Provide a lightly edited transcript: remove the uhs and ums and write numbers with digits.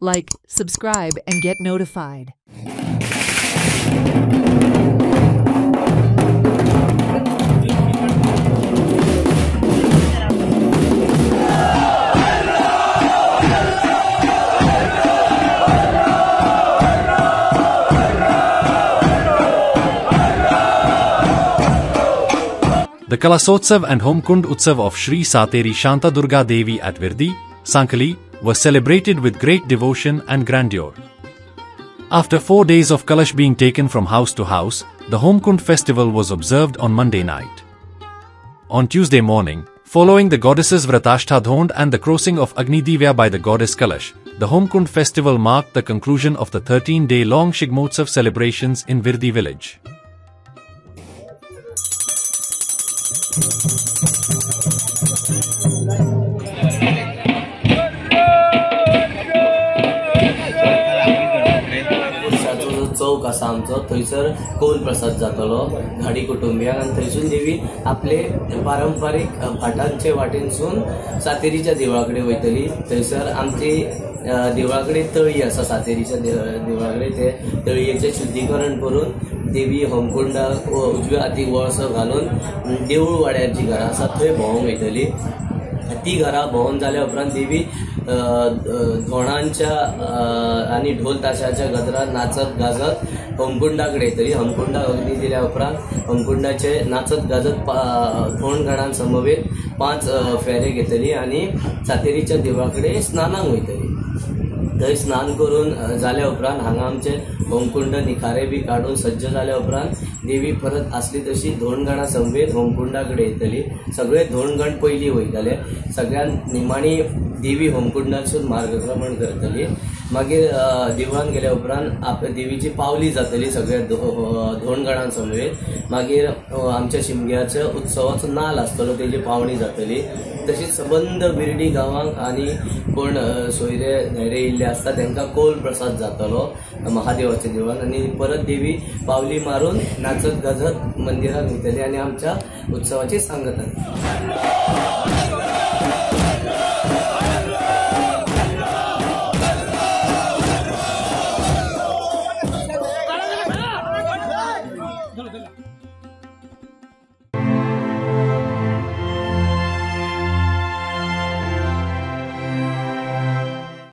Like, subscribe, and get notified. The Kalasotsav and Homkund Utsav of Sri Sateri Shanta Durga Devi at Virdi, Sankhali, were celebrated with great devotion and grandeur. After 4 days of Kalash being taken from house to house, the Homkund festival was observed on Monday night. On Tuesday morning, following the goddess's Vratashtha Dhond and the crossing of Agni Divya by the goddess Kalash, the Homkund festival marked the conclusion of the 13-day-long Shigmotsav celebrations in Virdi village. चौक आसा आमचो थंयसर कौल प्रसाद जातलो घाडी कुटुंबियांक आनी थंयसून देवी आपले पारंपारीक भाटांचे वाटेनसून सातेरीच्या देवळा कडेन वयतली. थंयसर आमची देवळा कडेन तळी आसा सातेरीच्या देवळा कडेन ते तळयेचें शुद्धीकरण करून देवी होमकुंडाक उजव्या हातीक वळसो घालून देवूळ वाड्यार जी घरां आसा थंय भोंवंक वयतली. ती घरां भोंवन जाल्या उपरांत देवी धोणांच्या आनी ढोल ताशाच्या गजरात नाचत गाजत होमकुंडाकडे येतली. होमकुंडाक अग्नी दिल्या उपरांत होमकुंडाचे नाचत गाजत धोण गणां समवेत 5 फेरे घेतली आनी सातेरीच्या देवळाकडे स्नानाक वयतली. थंय स्नान करून जाल्या उपरांत हांगा आमचे होमकुंड निखारे बी काडून सज्ज जाल्या उपरांत देवी परत आसली तशी धोणगणां समवेत होमकुंडा कडेन येतली. सगळे धोणगण पयलीं वयतले. सगळ्यांत निमाणी देवी होमकुंडासून मार्गक्रमण करतली. मागीर देवळान गेल्या उपरांत देवीची पावली जातली सगळ्या धोणगणां समवेत. मागीर आमच्या शिमग्याच्या उत्सवाचो नाल आसतलो तेजी पावणी जातली. तशीच सबंद बिर्डी गांवांक आनी कोण सोयरे न्हयरे येयल्ले आसता तांकां कौल प्रसाद जातलो महादेवाच्या देवळान आनी परत देवी पावली मारून नाचत गाजत मंदिराक वयतली आनी आमच्या उत्सवाची सांगता.